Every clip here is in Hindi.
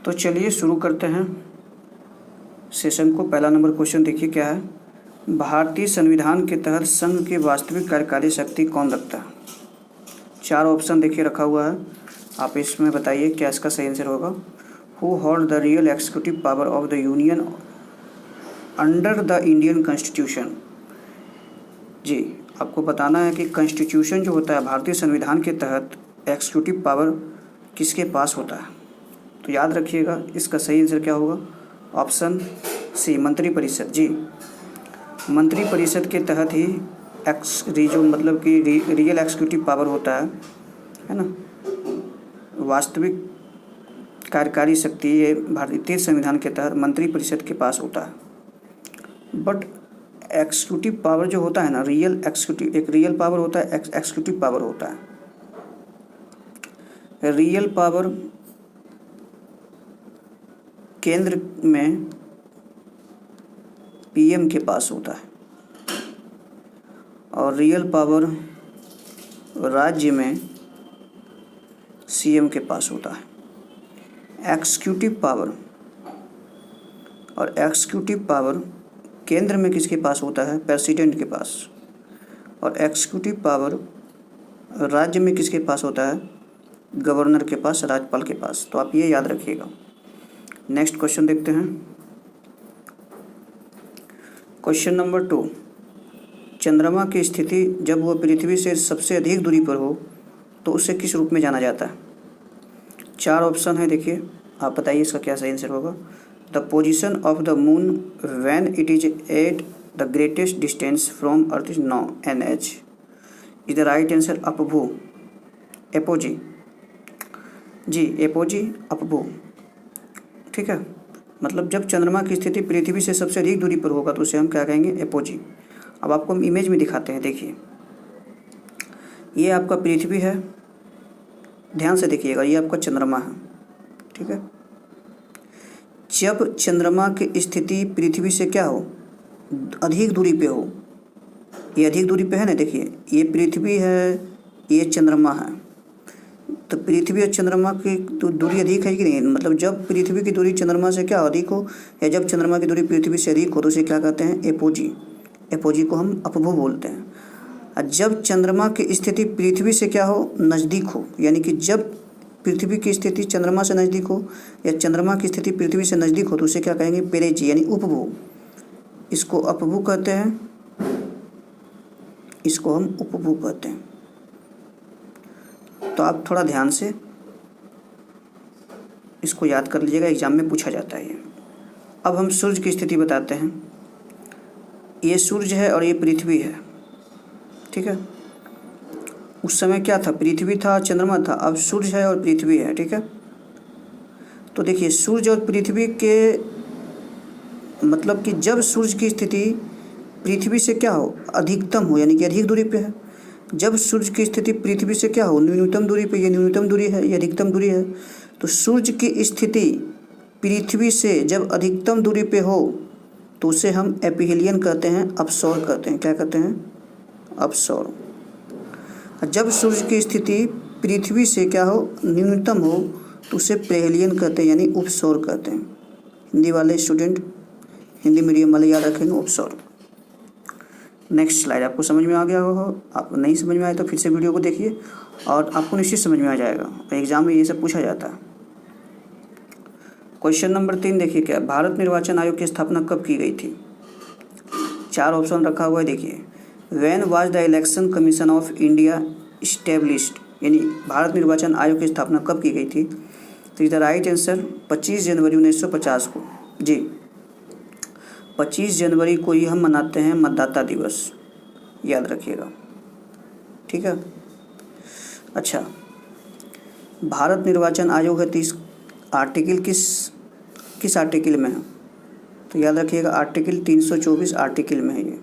तो चलिए शुरू करते हैं सेशन को। पहला नंबर क्वेश्चन देखिए क्या है। भारतीय संविधान के तहत संघ की वास्तविक कार्यकारी शक्ति कौन रखता है? 4 ऑप्शन देखिए रखा हुआ है, आप इसमें बताइए क्या इसका सही आंसर होगा। Who hold the real executive power of the union under the Indian constitution. जी, आपको बताना है कि कॉन्स्टिट्यूशन जो होता है, भारतीय संविधान के तहत एक्सिक्यूटिव पावर किसके पास होता है। तो याद रखिएगा इसका सही आंसर क्या होगा। ऑप्शन सी, मंत्रिपरिषद। जी, मंत्रिपरिषद के तहत ही जो मतलब कि रियल एक्सिक्यूटिव पावर होता है ना, वास्तविक कार्यकारी शक्ति, ये भारतीय संविधान के तहत मंत्रिपरिषद के पास होता है। बट एक्सिक्यूटिव पावर जो होता है ना, रियल एक्सिक्यूटिव, एक रियल पावर होता है, एक्सिक्यूटिव पावर होता है। रियल पावर केंद्र में पीएम के पास होता है और रियल पावर राज्य में सीएम के पास होता है। एक्सिक्यूटिव पावर केंद्र में किसके पास होता है? प्रेसिडेंट के पास। और एक्सिक्यूटिव पावर राज्य में किसके पास होता है? गवर्नर के पास, राज्यपाल के पास। तो आप ये याद रखिएगा। नेक्स्ट क्वेश्चन देखते हैं। क्वेश्चन नंबर 2, चंद्रमा की स्थिति जब वह पृथ्वी से सबसे अधिक दूरी पर हो तो उसे किस रूप में जाना जाता है? 4 ऑप्शन है, देखिए आप बताइए इसका क्या सही आंसर होगा। The position of the moon when it is at the greatest distance from earth is no NH is the right answer. अपभू, एपोजी। जी, एपोजी, अपभू, ठीक है। मतलब जब चंद्रमा की स्थिति पृथ्वी से सबसे अधिक दूरी पर होगा तो उसे हम क्या कहेंगे? एपोजी। अब आपको हम इमेज में दिखाते हैं, देखिए ये आपका पृथ्वी है, ध्यान से देखिएगा, ये आपका चंद्रमा है, ठीक है। जब चंद्रमा की स्थिति पृथ्वी से क्या हो? अधिक दूरी पे हो, ये अधिक दूरी पे है ना, देखिए ये पृथ्वी है, ये चंद्रमा है। तो पृथ्वी और चंद्रमा की तो दूरी अधिक है कि नहीं? मतलब जब पृथ्वी की दूरी चंद्रमा से क्या अधिक हो या जब चंद्रमा की दूरी पृथ्वी से अधिक हो तो उसे क्या कहते हैं? एपोजी। एपोजी को हम अपभू बोलते हैं। और जब चंद्रमा की स्थिति पृथ्वी से क्या हो? नज़दीक हो, यानी कि जब पृथ्वी की स्थिति चंद्रमा से नज़दीक हो या चंद्रमा की स्थिति पृथ्वी से नज़दीक हो तो उसे क्या कहेंगे? पेरेजी, यानी उपभू। इसको अपभू कहते हैं, इसको हम उपभू कहते हैं। तो आप थोड़ा ध्यान से इसको याद कर लीजिएगा, एग्जाम में पूछा जाता है ये। अब हम सूर्य की स्थिति बताते हैं। ये सूर्य है और ये पृथ्वी है, ठीक है। उस समय क्या था? पृथ्वी था, चंद्रमा था। अब सूर्य है और पृथ्वी है, ठीक है। तो देखिए सूर्य और पृथ्वी के मतलब कि जब सूर्य की स्थिति पृथ्वी से क्या हो? अधिकतम हो, यानी कि अधिक दूरी पे है। जब सूर्य की स्थिति पृथ्वी से क्या हो? न्यूनतम दूरी पे, ये न्यूनतम दूरी है, ये अधिकतम दूरी है। तो सूर्य की स्थिति पृथ्वी से जब अधिकतम दूरी पे हो तो उसे हम एपिहेलियन कहते हैं, अपसौर कहते हैं। क्या कहते हैं? अपसौर। जब सूर्य की स्थिति पृथ्वी से क्या हो? न्यूनतम हो तो उसे प्रेहेलियन कहते हैं, यानी उपसौर कहते हैं। हिंदी वाले स्टूडेंट, हिंदी मीडियम वाले याद रखेंगे उपसौर। नेक्स्ट स्लाइड आपको समझ में आ गया होगा। आप नहीं समझ में आए तो फिर से वीडियो को देखिए और आपको निश्चित समझ में आ जाएगा। एग्जाम में ये सब पूछा जाता है। क्वेश्चन नंबर 3 देखिए क्या, भारत निर्वाचन आयोग की स्थापना कब की गई थी? 4 ऑप्शन रखा हुआ है, देखिए। When was the election commission of India established, यानी भारत निर्वाचन आयोग की स्थापना कब की गई थी? तो इज द राइट आंसर 25 जनवरी 1950 को। जी, 25 जनवरी को ही हम मनाते हैं मतदाता दिवस, याद रखिएगा, ठीक है। अच्छा, भारत निर्वाचन आयोग है, 30 आर्टिकल किस आर्टिकल में है? तो याद रखिएगा आर्टिकल 324 आर्टिकल में है ये।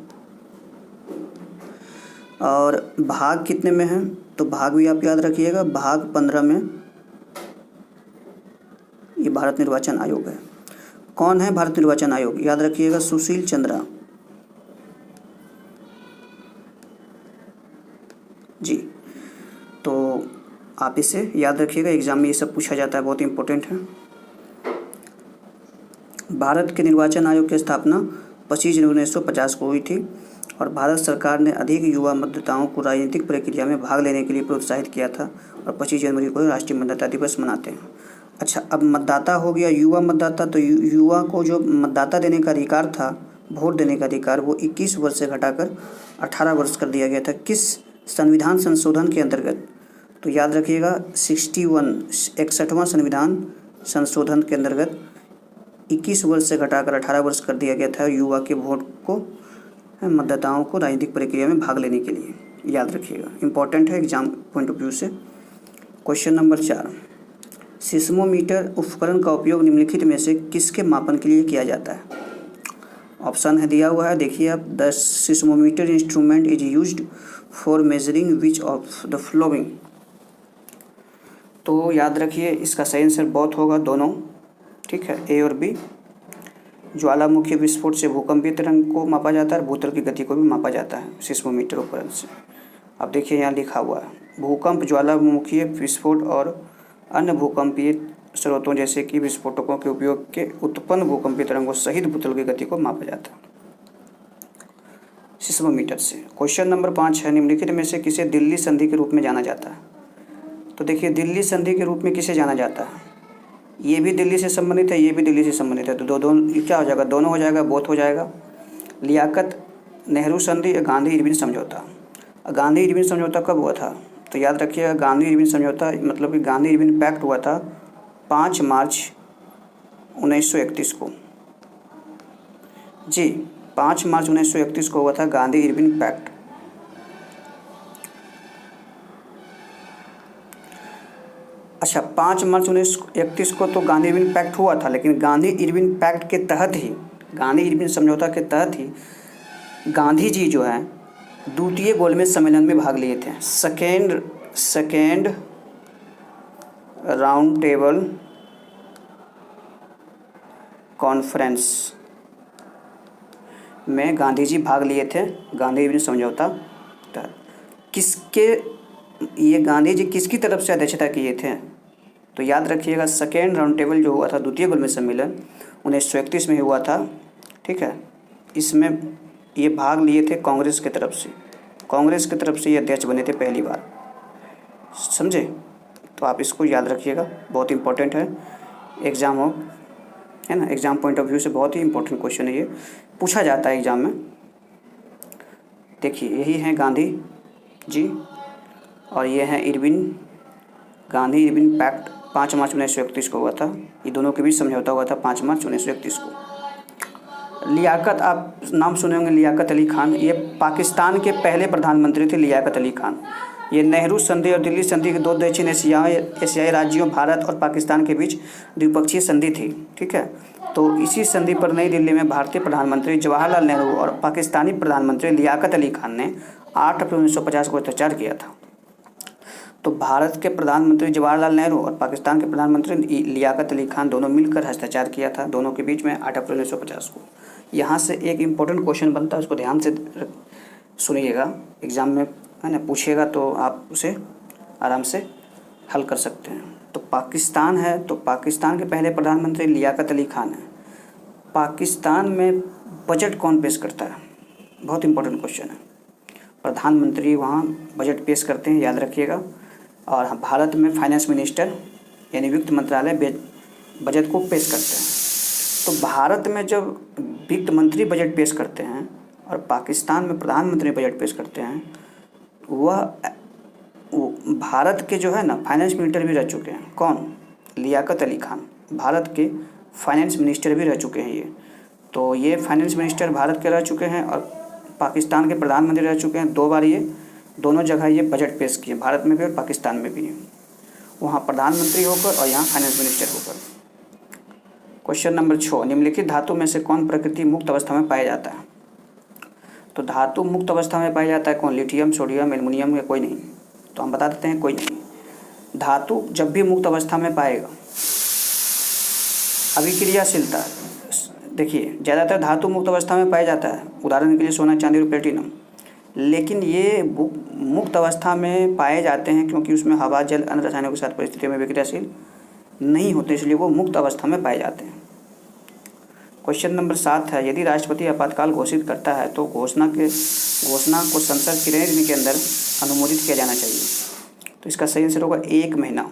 और भाग कितने में है? तो भाग भी आप याद रखिएगा, भाग 15 में ये भारत निर्वाचन आयोग है। कौन है भारत निर्वाचन आयोग? याद रखिएगा सुशील चंद्रा जी। तो आप इसे याद रखिएगा, एग्जाम में ये सब पूछा जाता है, बहुत इंपॉर्टेंट है। भारत के निर्वाचन आयोग की स्थापना 25 जनवरी 1950 को हुई थी और भारत सरकार ने अधिक युवा मतदाताओं को राजनीतिक प्रक्रिया में भाग लेने के लिए प्रोत्साहित किया था और 25 जनवरी को राष्ट्रीय मतदाता दिवस मनाते हैं। अच्छा, अब मतदाता हो गया युवा मतदाता, तो युवा को जो मतदाता देने का अधिकार था, वोट देने का अधिकार, वो 21 वर्ष से घटाकर 18 वर्ष कर दिया गया था। किस संविधान संशोधन के अंतर्गत? तो याद रखिएगा 61वां संविधान संशोधन के अंतर्गत 21 वर्ष से घटाकर 18 वर्ष कर दिया गया था युवा के वोट को, मतदाताओं को राजनीतिक प्रक्रिया में भाग लेने के लिए। याद रखिएगा, इंपॉर्टेंट है एग्जाम पॉइंट ऑफ व्यू से। क्वेश्चन नंबर 4, सिस्मोमीटर उपकरण का उपयोग निम्नलिखित में से किसके मापन के लिए किया जाता है? ऑप्शन है दिया हुआ है, देखिए आप। The seismometer instrument is used for measuring which of the flowing. तो याद रखिए इसका सही आंसर बोथ होगा, दोनों, ठीक है, ए और बी। ज्वालामुखी विस्फोट से भूकंपीय तरंग को मापा जाता है और भूतल की गति को भी मापा जाता है सिस्मोमीटर उपकरण से। अब देखिए यहाँ लिखा हुआ है, भूकंप, ज्वालामुखी विस्फोट और अन्य भूकंपीय स्रोतों जैसे कि विस्फोटकों के उपयोग के उत्पन्न भूकंपीय तरंगों सहित भूतल की गति को मापा जाता है सिस्मोमीटर से। क्वेश्चन नंबर 5 है, निम्नलिखित में से किसे दिल्ली संधि के रूप में जाना जाता है? तो देखिए दिल्ली संधि के रूप में किसे जाना जाता है? ये भी दिल्ली से संबंधित है, ये भी दिल्ली से संबंधित है, तो दोनों क्या हो जाएगा? दोनों हो जाएगा, बोथ हो जाएगा। लियाकत नेहरू संधि या गांधी इरविन समझौता। गांधी इरविन समझौता कब हुआ था? तो याद रखिएगा गांधी इरविन समझौता मतलब कि गांधी इरविन पैक्ट हुआ था 5 मार्च 1931 को। जी, 5 मार्च 1931 को हुआ था गांधी इरविन पैक्ट। अच्छा, 5 मार्च 1931 को तो गांधी इरविन पैक्ट हुआ था, लेकिन गांधी इरविन पैक्ट के तहत ही, गांधी इरविन समझौता के तहत ही गांधी जी जो है द्वितीय गोलमेज सम्मेलन में भाग लिए थे। सेकेंड राउंड टेबल कॉन्फ्रेंस में गांधी जी भाग लिए थे गांधी इरविन समझौता तहत। किसके, ये गांधी जी किसकी तरफ से अध्यक्षता किए थे? तो याद रखिएगा सेकेंड राउंड टेबल जो हुआ था, द्वितीय गोलमेज सम्मेलन 1931 में हुआ था, ठीक है। इसमें ये भाग लिए थे कांग्रेस की तरफ से, कांग्रेस की तरफ से ये अध्यक्ष बने थे पहली बार, समझे? तो आप इसको याद रखिएगा, बहुत इंपॉर्टेंट है एग्ज़ाम हो, है ना, एग्ज़ाम पॉइंट ऑफ व्यू से बहुत ही इंपॉर्टेंट क्वेश्चन है, ये पूछा जाता है एग्ज़ाम में। देखिए यही हैं गांधी जी और ये हैं इरविन। गांधी इरविन पैक्ट 5 मार्च 1931 को हुआ था, ये दोनों के बीच समझौता हुआ था 5 मार्च 1931 को। लियाकत, आप नाम सुने होंगे लियाकत अली खान, ये पाकिस्तान के पहले प्रधानमंत्री थे लियाकत अली खान। ये नेहरू संधि और दिल्ली संधि के 2 दक्षिण एशियाई राज्यों भारत और पाकिस्तान के बीच द्विपक्षीय संधि थी, ठीक है। तो इसी संधि पर नई दिल्ली में भारतीय प्रधानमंत्री जवाहरलाल नेहरू और पाकिस्तानी प्रधानमंत्री लियाकत अली खान ने 8 अप्रैल 1950 को हस्ताक्षर किया था। तो भारत के प्रधानमंत्री जवाहरलाल नेहरू और पाकिस्तान के प्रधानमंत्री लियाकत अली खान दोनों मिलकर हस्ताक्षर किया था, दोनों के बीच में 8 अप्रैल 1950 को। यहाँ से एक इम्पोर्टेंट क्वेश्चन बनता है, उसको ध्यान से सुनिएगा, एग्ज़ाम में है ना पूछेगा तो आप उसे आराम से हल कर सकते हैं। तो पाकिस्तान है, तो पाकिस्तान के पहले प्रधानमंत्री लियाकत अली खान है। पाकिस्तान में बजट कौन पेश करता है? बहुत इंपॉर्टेंट क्वेश्चन है। प्रधानमंत्री वहाँ बजट पेश करते हैं, याद रखिएगा। और भारत में फाइनेंस मिनिस्टर यानी वित्त मंत्रालय बजट को पेश करते हैं। तो भारत में जब वित्त मंत्री बजट पेश करते हैं और पाकिस्तान में प्रधानमंत्री बजट पेश करते हैं, वह भारत के जो है ना फाइनेंस मिनिस्टर भी रह चुके हैं। कौन? लियाकत अली खान भारत के फाइनेंस मिनिस्टर भी रह चुके हैं ये। तो ये फाइनेंस मिनिस्टर भारत के रह चुके हैं और पाकिस्तान के प्रधानमंत्री रह चुके हैं 2 बार। ये दोनों जगह ये बजट पेश किए, भारत में भी और पाकिस्तान में भी, वहाँ प्रधानमंत्री होकर और यहाँ फाइनेंस मिनिस्टर होकर। क्वेश्चन नंबर 6, निम्नलिखित धातु में से कौन प्रकृति मुक्त अवस्था में पाया जाता है? तो धातु मुक्त अवस्था में पाया जाता है कौन? लिथियम, सोडियम, एल्युमिनियम या कोई नहीं? तो हम बता देते हैं कोई नहीं। धातु जब भी मुक्त अवस्था में पाएगा, अभिक्रियाशीलता, देखिए ज़्यादातर धातु मुक्त अवस्था में पाया जाता है, उदाहरण के लिए सोना, चांदी और प्लेटिनम। लेकिन ये मुक्त अवस्था में पाए जाते हैं क्योंकि उसमें हवा, जल, अन्य रसायनों के साथ परिस्थितियों में विक्रियाशील नहीं होते, इसलिए वो मुक्त अवस्था में पाए जाते हैं। क्वेश्चन नंबर 7 है, यदि राष्ट्रपति आपातकाल घोषित करता है तो घोषणा को संसद की कितने दिन के अंदर अनुमोदित किया जाना चाहिए? तो इसका सही आंसर होगा 1 महीना।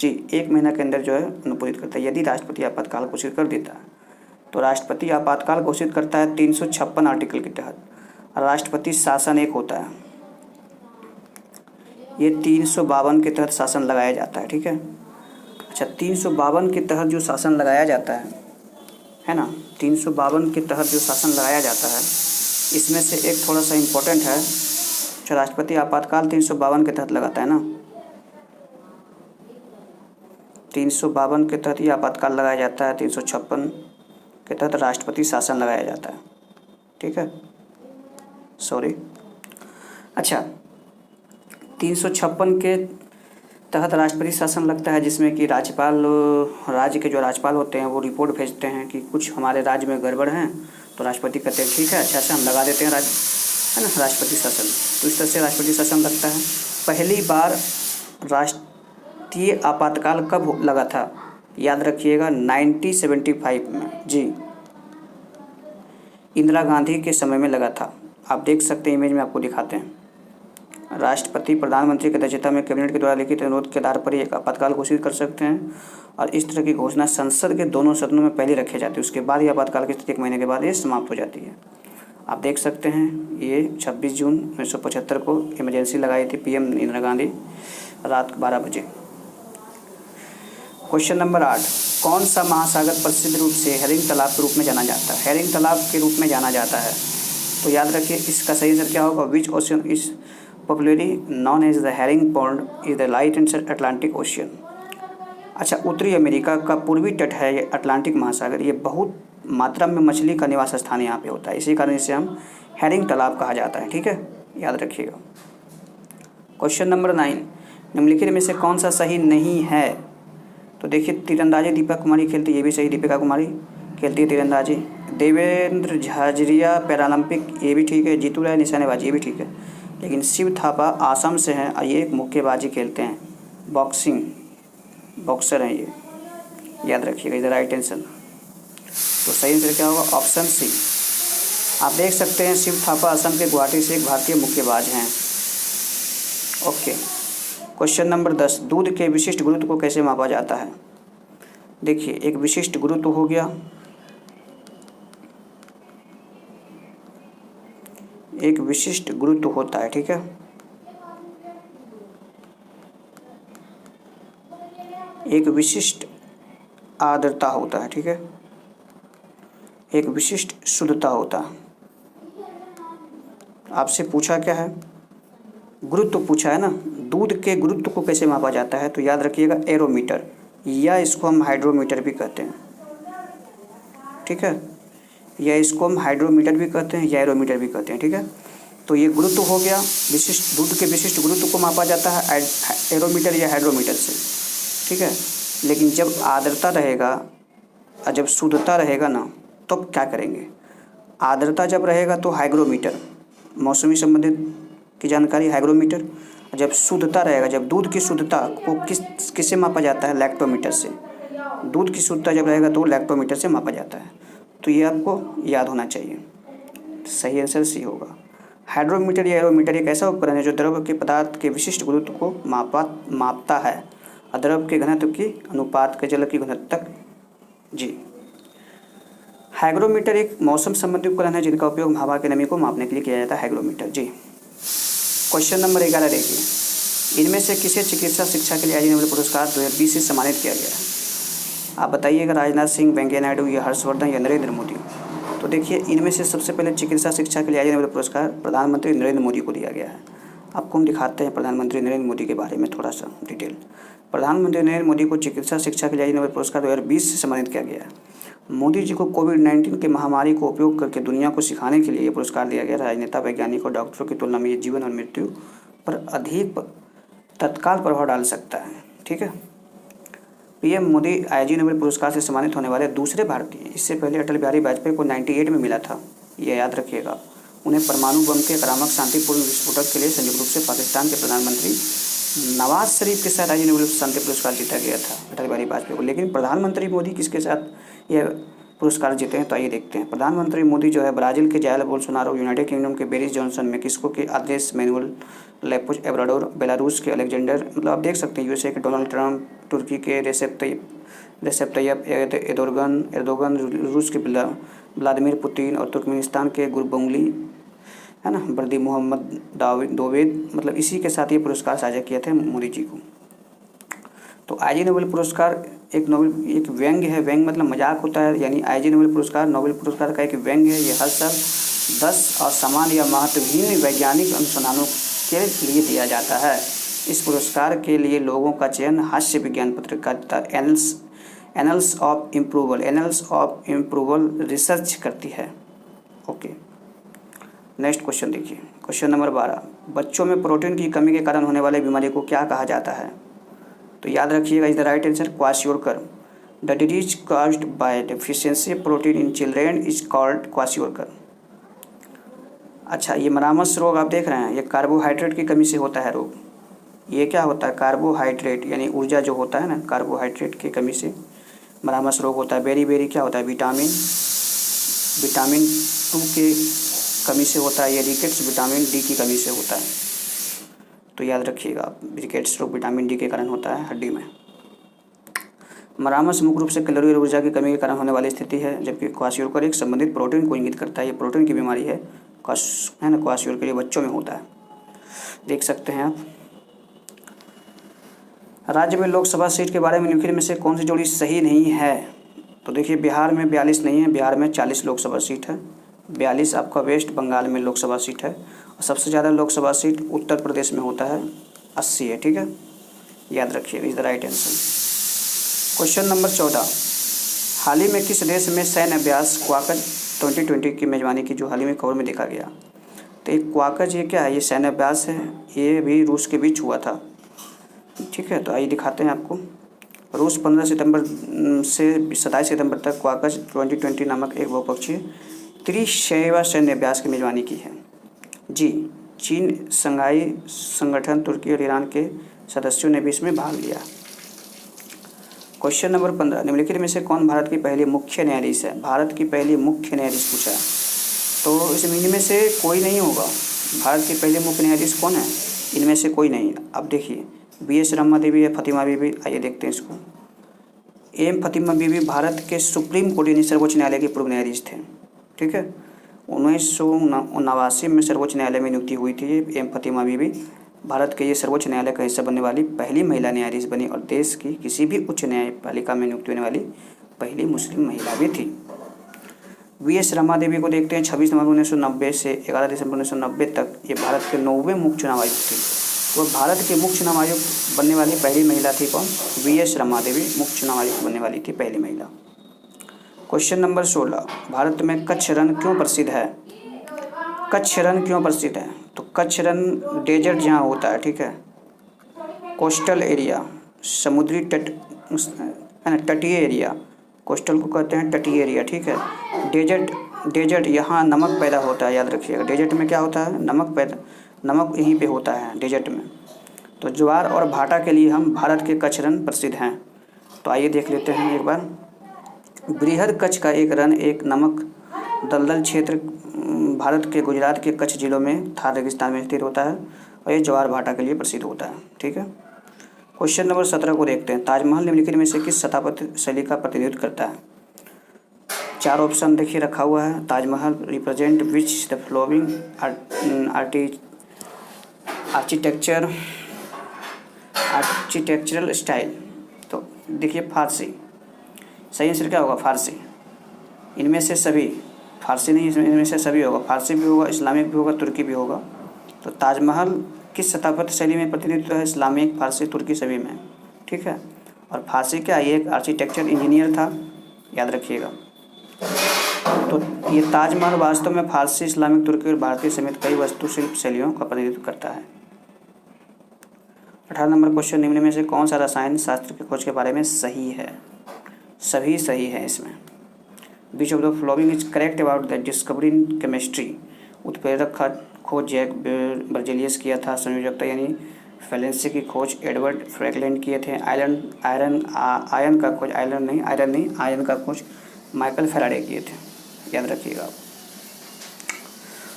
जी, 1 महीना के अंदर जो है अनुमोदित करता है। यदि राष्ट्रपति आपातकाल घोषित कर देता है तो राष्ट्रपति आपातकाल घोषित करता है 356 आर्टिकल के तहत। राष्ट्रपति शासन एक होता है, ये 352 के तहत शासन लगाया जाता है। ठीक है, अच्छा 352 के तहत जो शासन लगाया जाता है ना, 352 के तहत जो शासन लगाया जाता है, इसमें से एक थोड़ा सा इम्पोर्टेंट है। अच्छा, राष्ट्रपति आपातकाल 352 के तहत लगाता है ना, 352 के तहत ये आपातकाल लगाया जाता है, 356 के तहत राष्ट्रपति शासन लगाया जाता है। ठीक है, सॉरी। अच्छा, 356 के तहत राष्ट्रपति शासन लगता है, जिसमें कि राज्यपाल, राज्य के जो राज्यपाल होते हैं वो रिपोर्ट भेजते हैं कि कुछ हमारे राज्य में गड़बड़ हैं, तो राष्ट्रपति कहते हैं ठीक है, अच्छा हम लगा देते हैं है ना राष्ट्रपति शासन। तो इस तरह से राष्ट्रपति शासन लगता है। पहली बार राष्ट्रीय आपातकाल कब लगा था? याद रखिएगा 1975 में। जी, इंदिरा गांधी के समय में लगा था। आप देख सकते हैं, इमेज में आपको दिखाते हैं। राष्ट्रपति प्रधानमंत्री की अध्यक्षता में कैबिनेट के द्वारा लिखित अनुरोध के आधार पर एक आपातकाल घोषित कर सकते हैं, और इस तरह की घोषणा संसद के दोनों सदनों में पहले रखी जाती है। उसके बाद ये आपातकाल की स्थिति 1 महीने के बाद ये समाप्त हो जाती है। आप देख सकते हैं, ये 26 जून 1975 को इमरजेंसी लगाई थी पीएम इंदिरा गांधी, रात 12 बजे। क्वेश्चन नंबर 8, कौन सा महासागर प्रसिद्ध रूप से हेरिंग तालाब के रूप में जाना जाता है? हेरिंग तालाब के रूप में जाना जाता है, तो याद रखिए इसका सही आंसर क्या होगा? Which ocean is popularly known as the herring pond is the light and Atlantic ocean. अच्छा, उत्तरी अमेरिका का पूर्वी तट है ये अटलांटिक महासागर। ये बहुत मात्रा में मछली का निवास स्थान यहाँ पे होता है, इसी कारण इसे हम हेरिंग तालाब कहा जाता है। ठीक है, याद रखिएगा। क्वेश्चन नंबर 9, निम्नलिखित में से कौन सा सही नहीं है? तो देखिए, तीरंदाजी दीपा कुमारी खेलती है, ये भी सही। दीपिका कुमारी खेलती है तीरंदाजी। देवेंद्र झाझरिया पैरालंपिक, ये भी ठीक है। जीतू राय निशानेबाजी, ये भी ठीक है। लेकिन शिव थापा आसाम से हैं और ये एक मुक्केबाजी खेलते हैं, बॉक्सिंग बॉक्सर हैं ये, याद रखिएगा। इधर राइट आंसर, तो सही आंसर क्या होगा? Option C. आप देख सकते हैं, शिव थापा असम के गुवाहाटी से एक भारतीय मुक्केबाज हैं। ओके, क्वेश्चन नंबर 10, दूध के विशिष्ट गुरुत्व को कैसे मापा जाता है? देखिए, एक विशिष्ट गुरुत्व हो गया, एक विशिष्ट गुरुत्व होता है। ठीक है, एक विशिष्ट आर्द्रता होता है। ठीक है, एक विशिष्ट शुद्धता होता है। आपसे पूछा क्या है? गुरुत्व पूछा है ना। दूध के गुरुत्व को कैसे मापा जाता है? तो याद रखिएगा एरोमीटर, या इसको हम हाइड्रोमीटर भी कहते हैं। ठीक है, या इसको हम हाइड्रोमीटर भी कहते हैं या एरोमीटर भी कहते हैं। ठीक है, तो ये गुरुत्व हो गया विशिष्ट, दूध के विशिष्ट गुरुत्व को मापा जाता है एरोमीटर या हाइड्रोमीटर से। ठीक है, लेकिन जब आर्द्रता रहेगा और जब शुद्धता रहेगा ना, तो क्या करेंगे? आर्द्रता जब रहेगा तो हाइग्रोमीटर, मौसमी संबंधित की जानकारी हाइग्रोमीटर। जब शुद्धता रहेगा, जब दूध की शुद्धता को किससे मापा जाता है? लैक्टोमीटर से। दूध की शुद्धता जब रहेगा तो लैक्टोमीटर से मापा जाता है। तो ये आपको याद होना चाहिए। सही आंसर सी होगा। हाइड्रोमीटर या एरोमीटर एक ऐसा उपकरण है जो द्रव के पदार्थ के विशिष्ट गुरुत्व को मापता है और द्रव के घनत्व के अनुपात के जल की घनत्व तक। जी, हाइग्रोमीटर एक मौसम संबंधी उपकरण है जिनका उपयोग हवा की नमी को मापने के लिए किया जाता है, हाइग्रोमीटर। जी, क्वेश्चन नंबर 11 देखिए, इनमें से किसे चिकित्सा शिक्षा के लिए आईजी नोबेल पुरस्कार 2020 से सम्मानित किया गया है? आप बताइएगा, राजनाथ सिंह, वेंकैया नायडू या हर्षवर्धन या नरेंद्र मोदी? तो देखिए, इनमें से सबसे पहले चिकित्सा शिक्षा के लिए आईजी नोबेल पुरस्कार प्रधानमंत्री नरेंद्र मोदी को दिया गया है। आपको हम दिखाते हैं प्रधानमंत्री नरेंद्र मोदी के बारे में थोड़ा सा डिटेल। प्रधानमंत्री नरेंद्र मोदी को चिकित्सा शिक्षा के लिए आईजी नोबेल पुरस्कार 2020 से सम्मानित किया गया है। मोदी जी को कोविड-19 के महामारी को उपयोग करके दुनिया को सिखाने के लिए ये पुरस्कार दिया गया। राजनेता, वैज्ञानिक और डॉक्टरों की तुलना में ये जीवन और मृत्यु पर अधिक तत्काल प्रभाव डाल सकता है। ठीक है, पीएम मोदी आईजी नोबेल पुरस्कार से सम्मानित होने वाले दूसरे भारतीय। इससे पहले अटल बिहारी वाजपेयी को 98 में मिला था, ये याद रखिएगा। उन्हें परमाणु बम के आक्रामक शांतिपूर्ण विस्फोटक के लिए संयुक्त रूप से पाकिस्तान के प्रधानमंत्री नवाज शरीफ के साथ आईजी नोबेल शांति पुरस्कार जीता गया था, अटल बिहारी वाजपेयी को। लेकिन प्रधानमंत्री मोदी किसके साथ यह पुरस्कार जीते हैं, तो आइए देखते हैं। प्रधानमंत्री मोदी जो है ब्राज़ील के जायर बोल्सोनारो, यूनाइटेड किंगडम के बोरिस जॉनसन, मेक्सिको के आंद्रेस मैनुअल लेपुज ओब्राडोर, बेलारूस के अलेक्जेंडर, मतलब आप देख सकते हैं यूएसए के डोनाल्ड ट्रंप, तुर्की के रेसेप तैयब एर्दोगन, रूस के व्लादिमीर पुतिन और तुर्कमेनिस्तान के गुरबंगली, है ना, बर्दी मोहम्मद दोवेद, मतलब इसी के साथ ये पुरस्कार साझा किए थे मोदी जी को। तो आईजी नोबेल पुरस्कार एक व्यंग्य है, व्यंग्य मतलब मजाक होता है, यानी आईजी नोबेल पुरस्कार नोबेल पुरस्कार का एक व्यंग्य है। ये हर साल 10 असामान्य या महत्वहीन वैज्ञानिक अनुसंधानों के लिए दिया जाता है। इस पुरस्कार के लिए लोगों का चयन हास्य विज्ञान पत्रिका एनल्स ऑफ इम्प्रूवल रिसर्च करती है। ओके, नेक्स्ट क्वेश्चन देखिए, क्वेश्चन नंबर 12, बच्चों में प्रोटीन की कमी के कारण होने वाली बीमारी को क्या कहा जाता है? तो याद रखिएगा, is the right answer kwashiorkor. The disease caused by deficiency protein in children is called kwashiorkor. अच्छा, ये मरामस रोग आप देख रहे हैं, ये कार्बोहाइड्रेट की कमी से होता है रोग। ये क्या होता है? कार्बोहाइड्रेट यानी ऊर्जा जो होता है ना, कार्बोहाइड्रेट की कमी से मरामस रोग होता है। बेरी क्या होता है? विटामिन 2 के कमी से होता है। ये रिकेट्स विटामिन डी की कमी से होता है, तो याद रखिएगा, रिकेट्स रोग विटामिन डी के कारण होता है हड्डी में। मरामस मुख्य रूप से कैलोरी और ऊर्जा की कमी के कारण होने वाली स्थिति है, जबकि क्वाशियोरकर एक संबंधित प्रोटीन को इंगित करता है। ये प्रोटीन की बीमारी है ना, क्वाशियोरकर ये बच्चों में होता है, देख सकते हैं आप। राज्य में लोकसभा सीट के बारे में निम्नलिखित में से कौन सी जोड़ी सही नहीं है? तो देखिए, बिहार में 42 नहीं है, बिहार में 40 लोकसभा सीट है। 42 आपका वेस्ट बंगाल में लोकसभा सीट है, और सबसे ज़्यादा लोकसभा सीट उत्तर प्रदेश में होता है, 80 है। ठीक है, याद रखिए, is the right answer. Question number 14, हाल ही में किस देश में सैन्य अभ्यास क्वाकज 2020 की मेजबानी की, जो हाल ही में खबर में देखा गया? तो एक क्वाकज ये क्या है? ये सैन्य अभ्यास है, ये भी रूस के बीच हुआ था। ठीक है, तो आइए दिखाते हैं आपको। रूस 15 सितंबर से 27 सितंबर तक क्वाकज 2020 नामक एक बहुपक्षीय त्रिशैवा सैन्य अभ्यास की मेजबानी की है। जी, चीन, शंघाई संगठन, तुर्की और ईरान के सदस्यों ने भी इसमें भाग लिया। क्वेश्चन नंबर 15, निम्नलिखित में से कौन भारत की पहली मुख्य न्यायाधीश है? भारत की पहली मुख्य न्यायाधीश पूछा है, तो इनमें से कोई नहीं होगा। भारत की पहली मुख्य न्यायाधीश कौन है? इनमें से कोई नहीं। अब देखिए, BS रमा देवी या फतिमा बीबी, आइए देखते हैं इसको। एम फतिमा बीबी भारत के सुप्रीम कोर्ट यानी सर्वोच्च न्यायालय के पूर्व न्यायाधीश थे। ठीक है, 1989 में सर्वोच्च न्यायालय में नियुक्ति हुई थी। एम फतिमा बीबी भारत के ये सर्वोच्च न्यायालय का हिस्सा बनने वाली पहली महिला न्यायाधीश बनी और देश की किसी भी उच्च न्यायपालिका में नियुक्ति होने वाली पहली मुस्लिम महिला भी थी। BS रमा देवी को देखते हैं। 26 नवंबर 1990 से 11 दिसंबर 1990 तक ये भारत के 9वें मुख्य चुनाव आयुक्त थी। तो भारत के मुख्य चुनाव आयुक्त बनने वाली पहली महिला थी कौन? BS रमा देवी मुख्य चुनाव आयुक्त बनने वाली थी पहली महिला। क्वेश्चन नंबर 16, भारत में कच्छ रण क्यों प्रसिद्ध है? कच्छ रण क्यों प्रसिद्ध है? तो कच्छ रण डेजर्ट जहाँ होता है, ठीक है, कोस्टल एरिया, समुद्री तट है ना, तटीय एरिया, कोस्टल को कहते हैं तटीय एरिया। ठीक है, डेजर्ट यहाँ नमक पैदा होता है, याद रखिएगा। डेजर्ट में क्या होता है? नमक यहीं पे होता है डेजर्ट में। तो ज्वार और भाटा के लिए हम भारत के कच्छ रण प्रसिद्ध हैं। तो आइए देख लेते हैं एक बार। बृहद कच्छ का एक रण एक नमक दलदल क्षेत्र भारत के गुजरात के कच्छ जिलों में थार रेगिस्तान में स्थित होता है, और ये ज्वार भाटा के लिए प्रसिद्ध होता है। ठीक है, क्वेश्चन नंबर 17 को देखते हैं। ताजमहल निम्नलिखित में से किस स्थापत्य शैली का प्रतिनिधित्व करता है? 4 ऑप्शन देखिए रखा हुआ है। Taj Mahal represent which the flowing architectural style. तो देखिए, फारसी सही आंसर क्या होगा? फारसी। इनमें से सभी, फारसी नहीं, इनमें से सभी होगा। फारसी भी होगा, इस्लामिक भी होगा, तुर्की भी होगा। तो ताजमहल किस स्थापत्य शैली में प्रतिनिधित्व है? इस्लामिक, फारसी, तुर्की सभी में। ठीक है, और फारसी क्या, ये एक आर्किटेक्चर इंजीनियर था, याद रखिएगा। तो ये ताजमहल वास्तव में फारसी, इस्लामिक, तुर्की और भारतीय समेत कई वास्तुशिल्प शैलियों का प्रतिनिधित्व करता है। 18 नंबर क्वेश्चन, निम्न में से कौन सा रसायन शास्त्र की खोज के बारे में सही है? सभी सही है इसमें। विच of the following is correct about the discovery in chemistry? उत्प्रेरक का खोज जैक बर्जेलियस किया था। संयोजकता यानी वैलेंसी की खोज एडवर्ड फ्रैंकलिन किए थे। आयरन का खोज आयरन का खोज माइकल फैराडे किए थे, याद रखिएगा आप।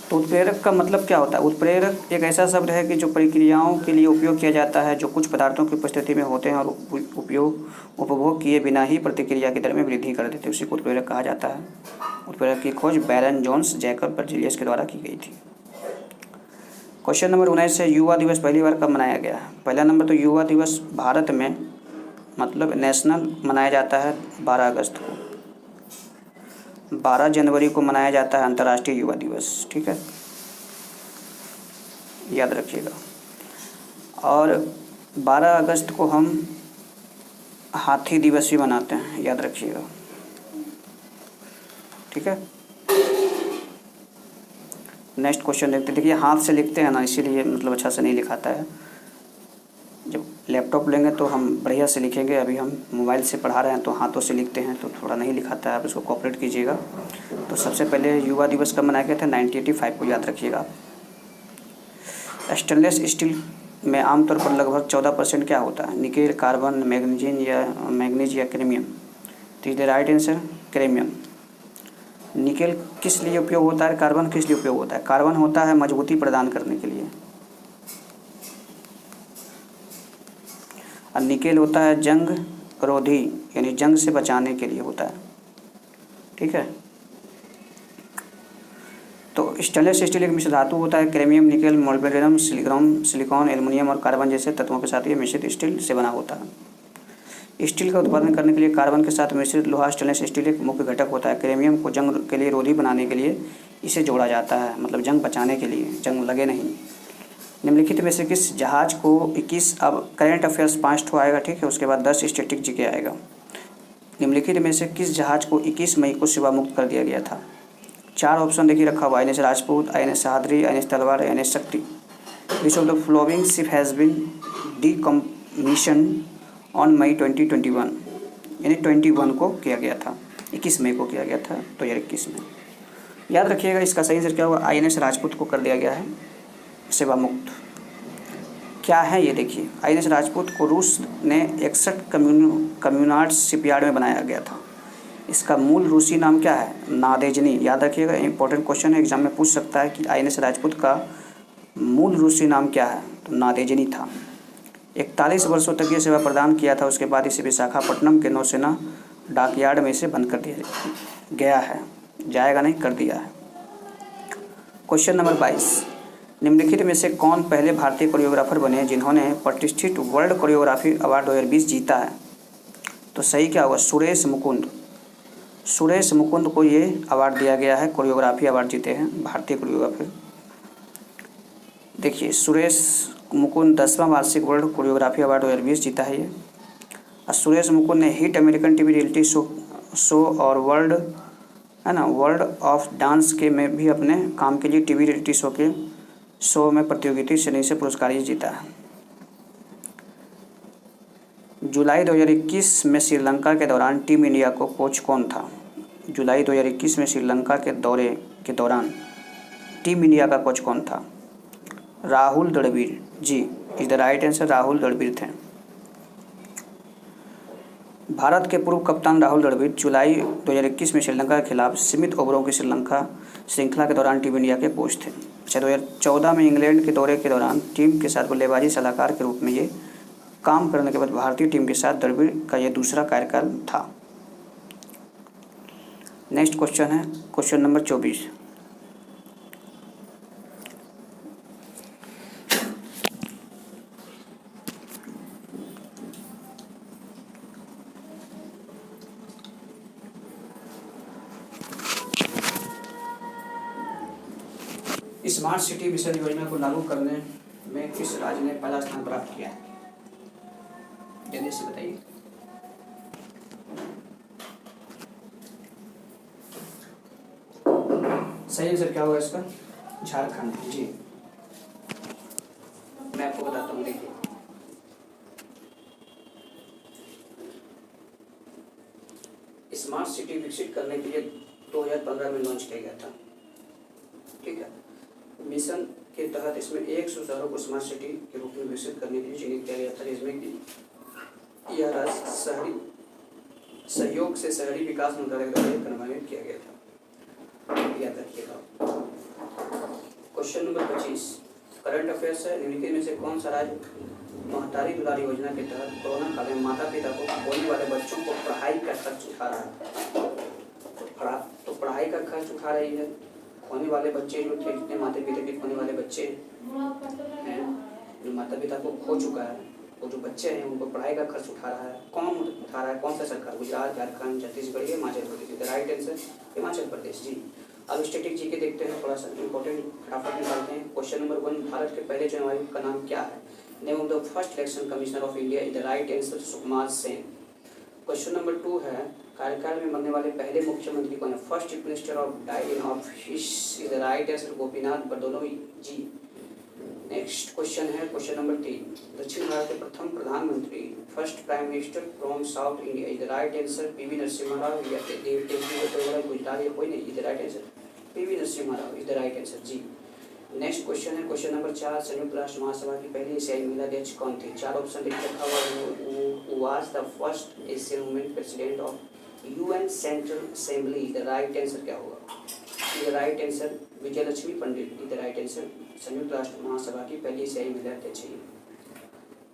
तो उत्प्रेरक का मतलब क्या होता है? उत्प्रेरक एक ऐसा शब्द है कि जो प्रक्रियाओं के लिए उपयोग किया जाता है जो कुछ पदार्थों की उपस्थिति में होते हैं और उपभोग किए बिना ही प्रतिक्रिया की दर में वृद्धि कर देते हैं, उसी को उत्प्रेरक कहा जाता है। उत्प्रेरक की खोज बैरन, जोन्स, जैकब, बर्जीलियस के द्वारा की गई थी। क्वेश्चन नंबर 19 है, युवा दिवस पहली बार कब मनाया गया है? पहला नंबर तो युवा दिवस भारत में मतलब नेशनल मनाया जाता है 12 अगस्त को। 12 जनवरी को मनाया जाता है अंतर्राष्ट्रीय युवा दिवस, ठीक है, याद रखिएगा। और 12 अगस्त को हम हाथी दिवस भी मनाते हैं, याद रखिएगा, ठीक है। नेक्स्ट क्वेश्चन देखते हैं। देखिए हाथ से लिखते हैं ना, इसीलिए मतलब अच्छा से नहीं लिखाता है। जब लैपटॉप लेंगे तो हम बढ़िया से लिखेंगे, अभी हम मोबाइल से पढ़ा रहे हैं तो हाथों से लिखते हैं तो थोड़ा नहीं लिखाता है, आप इसको कोऑपरेट कीजिएगा। तो सबसे पहले युवा दिवस कब मनाया गया था? 1985 को, याद रखिएगा। स्टेनलेस स्टील में आमतौर पर लगभग 14% क्या होता है? निकेल, कार्बन, मैग्नीज या क्रोमियम? तो is the right answer chromium. Nickel किस लिए उपयोग होता है? कार्बन किस लिए उपयोग होता है? कार्बन होता है मजबूती प्रदान करने के लिए, और निकेल होता है जंग रोधी, यानी जंग से बचाने के लिए होता है, ठीक है। तो स्टेनलेस स्टील एक मिश्र धातु होता है। Chromium, nickel, molybdenum, silicon, aluminium और कार्बन जैसे तत्वों के साथ ये मिश्रित स्टील से बना होता है। स्टील का उत्पादन करने के लिए कार्बन के साथ मिश्रित लोहा स्टेनलेस स्टील एक मुख्य घटक होता है। क्रोमियम को जंग के लिए रोधी बनाने के लिए इसे जोड़ा जाता है, मतलब जंग बचाने के लिए, जंग लगे नहीं। निम्नलिखित में से किस जहाज को 21, अब करेंट अफेयर्स 5 ठो आएगा, ठीक है, उसके बाद 10 स्टैटिक जीके आएगा। निम्नलिखित में से किस जहाज को 21 मई को सेवा मुक्त कर दिया गया था? 4 ऑप्शन देखिए रखा हुआ, INS Rajput, INS Sahyadri, INS Talwar, INS Shakti. Which of the flowing ship has been decommission on May 2021, यानी 21 को किया गया था, 21 मई को किया गया था 2021 में। याद रखिएगा इसका सही आंसर क्या होगा? INS राजपूत को कर दिया गया है सेवा मुक्त। क्या है ये देखिए, INS राजपूत को रूस ने 61 कम्युनार्ड्स शिपयार्ड में बनाया गया था। इसका मूल रूसी नाम क्या है? नादेजनी। याद रखिएगा, इंपॉर्टेंट क्वेश्चन है, एग्जाम में पूछ सकता है कि INS राजपूत का मूल रूसी नाम क्या है? तो नादेजनी था। 41 वर्षों तक ये सेवा प्रदान किया था, उसके बाद इसे विशाखापट्टनम के नौसेना डॉकयार्ड में से बंद कर दिया गया है, जाएगा नहीं, कर दिया है। क्वेश्चन नंबर 22, निम्नलिखित में से कौन पहले भारतीय कोरियोग्राफर बने जिन्होंने प्रतिष्ठित वर्ल्ड कोरियोग्राफी अवार्ड 2020 जीता है? तो सही क्या होगा? सुरेश मुकुंद। सुरेश मुकुंद को ये अवार्ड दिया गया है, कोरियोग्राफी अवार्ड जीते हैं भारतीय कोरियोग्राफर। देखिए सुरेश मुकुंद 10वां वार्षिक वर्ल्ड कोरियोग्राफी अवार्ड 2020 जीता है ये। और सुरेश मुकुंद ने hit American TV reality show और वर्ल्ड है ना, वर्ल्ड ऑफ डांस के में भी अपने काम के लिए टीवी रियलिटी शो में प्रतियोगिता श्रेणी से पुरस्कार ये जीता है। जुलाई 2021 में श्रीलंका के दौरान टीम इंडिया को कोच कौन था? जुलाई 2021 में श्रीलंका के दौरे के दौरान टीम इंडिया का कोच कौन था? Rahul Dravid ji, is the right answer, Rahul Dravid थे। भारत के पूर्व कप्तान राहुल द्रविड़ जुलाई 2021 में श्रीलंका के खिलाफ सीमित ओवरों की श्रीलंका श्रृंखला के दौरान टीम इंडिया के कोच थे। 2014 में इंग्लैंड के दौरे के दौरान टीम के साथ बल्लेबाजी सलाहकार के रूप में ये काम करने के बाद भारतीय टीम के साथ द्रविड़ का यह दूसरा कार्यकाल था। नेक्स्ट क्वेश्चन है question number 24। Smart city mission योजना को लागू करने में किस राज्य ने पहला स्थान प्राप्त किया है? जल्दी से बताइए। सही आंसर क्या होगा इसका? झारखंड जी। मैं आपको बताता हूँ, देखिए स्मार्ट सिटी विकसित करने के लिए 2015 में लॉन्च किया गया था, ठीक है। मिशन के तहत इसमें 100 शहरों को स्मार्ट सिटी के रूप में विकसित करने के लिए चिन्हित किया गया था, जिसमें कि यह राज्य सहयोग से शहरी विकास मंत्रालय द्वारा कार्यान्वित किया गया था, याद रखिएगा। क्वेश्चन नंबर 25 करंट अफेयर्स है। निम्नलिखित में से कौन सा राज्य महतारी दुलारी योजना के तहत कोरोना काल में माता पिता को होने वाले बच्चों को पढ़ाई का खर्च उठा रहा है? तो पढ़ाई का खर्च उठा रही है। होने वाले बच्चे जो थे, जितने माता पिता के होने वाले बच्चे हैं, जो माता पिता को खो चुका है, वो जो बच्चे हैं उनको पढ़ाई का खर्च उठा रहा है। कौन उठा रहा है? कौन सा सरकार? गुजरात, झारखंड, छत्तीसगढ़, हिमाचल प्रदेश। राइट आंसर हिमाचल प्रदेश जी। अब स्टैटिक जी के देखते हैं, थोड़ा सा इंपॉर्टेंट फटाफट निकालते हैं। क्वेश्चन नंबर 1 भारत के पहले चुनाव आयुक्त का नाम क्या है? Name of the first election commissioner of India is the right answer Sukumar Sen. Question number 2 है कार्यकाल में मरने वाले पहले मुख्यमंत्री कौन है? First chief minister of died in office is the right answer Gopinath Bardoloi ji. Next question है क्वेश्चन नंबर 3 दक्षिण भारत के प्रथम प्रधानमंत्री first prime minister from south India is the right answer P V Narasimha Rao या गुजरात या कोई नहीं? Is the right answer P V Narasimha Rao is the right answer ji. Next question है क्वेश्चन नंबर 4 संयुक्त राष्ट्र महासभा की पहली एशियाई महिला अध्यक्ष कौन थी? 4 ऑप्शन लिख रखा हुआ। Was the first Asian women president of UN central assembly is the right answer क्या होगा? Is the right answer Vijayalakshmi Pandit is the right answer संयुक्त राष्ट्र महासभा की पहली एशियाई महिला अध्यक्ष है।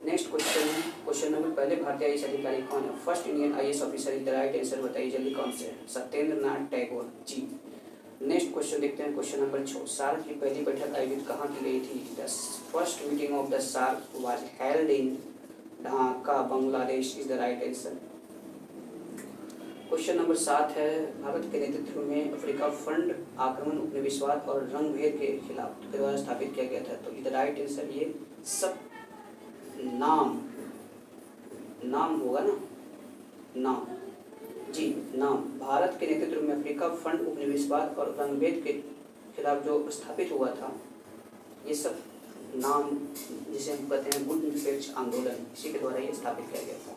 नेक्स्ट क्वेश्चन है क्वेश्चन नंबर पहले भारतीय आईएएस अधिकारी कौन है? First Indian IAS officer is the right answer बताइए जल्दी कौन से? सत्येंद्र नाथ टैगोर जी। नेक्स्ट क्वेश्चन देखते हैं क्वेश्चन नंबर 6 सार्क की पहली बैठक आयोजित कहाँ की गई थी? The first meeting of the SAARC was held in Dhaka Bangladesh is the right answer. Question number 7 है भारत के नेतृत्व में अफ्रीका फंड आक्रमण उपनिवेशवाद और रंगभेद के खिलाफ के द्वारा स्थापित किया गया था। तो इज द राइट आंसर ये सब नाम होगा ना? नाम जी, नाम। भारत के नेतृत्व में अफ्रीका फंड उपनिवेशवाद और रंगभेद के खिलाफ जो स्थापित हुआ था, ये सब नाम जिसे हम कहते हैं गुड निरपेक्ष आंदोलन, इसी के द्वारा ये स्थापित किया गया था।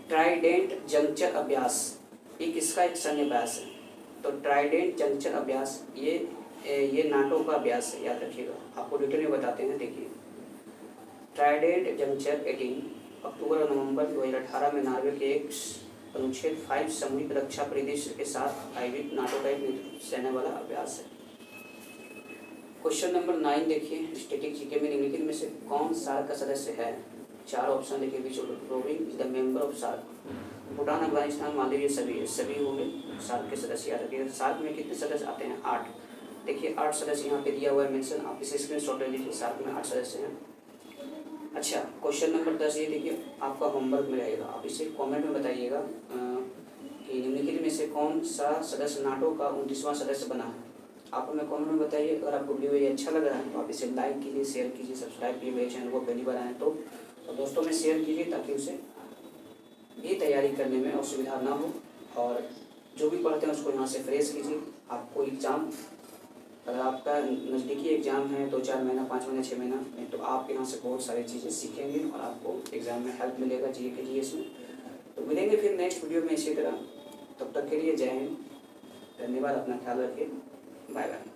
ट्राइडेंट जंक्चर अभ्यास ये किसका एक सैन्य अभ्यास है? तो ट्राइडेंट जंक्चर अभ्यास ये नाटो का अभ्यास है, याद रखिएगा। आपको डिटेल में बताते हैं, देखिए। ट्राइडेंट जंक्चर 18 अक्टूबर और नवंबर 2018 में नॉर्वे के एक अनुच्छेद 5 सामूहिक रक्षा परिदृश्य के साथ आयोजित नाटो का एक नेतृत्व सैन्य वाला अभ्यास है। क्वेश्चन नंबर 9 देखिए स्टैटिक जीके में निम्नलिखित में से कौन सार्क का सदस्य है? 4 ऑप्शन देखिए। विच रोविंग is the member of SAARC? Bhutan, Afghanistan, Maldives, ये सभी होंगे सार्क के सदस्य। याद रखिए सार्क में कितने सदस्य आते हैं? 8। देखिए 8 सदस्य यहाँ पे दिया हुआ है मेंशन, आप इसे स्क्रीनशॉट ले लीजिए। सार्क में 8 सदस्य हैं। अच्छा क्वेश्चन नंबर 10 ये देखिए आपका होमवर्क में रहेगा, आप इसे कमेंट में बताइएगा कि निम्नलिखित में से कौन सा सदस्य नाटो का 29वां सदस्य बना है? आप हमें कमेंट में बताइए। अगर आपको वीडियो ये अच्छा लग रहा है तो आप इसे लाइक कीजिए, शेयर कीजिए, सब्सक्राइब कीजिए मेरे चैनल को पहली बार आए तो दोस्तों में शेयर कीजिए ताकि उसे भी तैयारी करने में असुविधा ना हो। और जो भी पढ़ते हैं उसको यहाँ से फ्रेश कीजिए। आपको एग्ज़ाम, अगर आपका नज़दीकी एग्ज़ाम है 2-4 महीना, 5 महीना, 6 महीना में, तो आप यहाँ से बहुत सारी चीज़ें सीखेंगे और आपको एग्ज़ाम में हेल्प मिलेगा जी के जीएस में। तो मिलेंगे फिर नेक्स्ट वीडियो में इसी तरह। तब तक के लिए जय हिंद, धन्यवाद, अपना ख्याल रखिए, बाय बाय।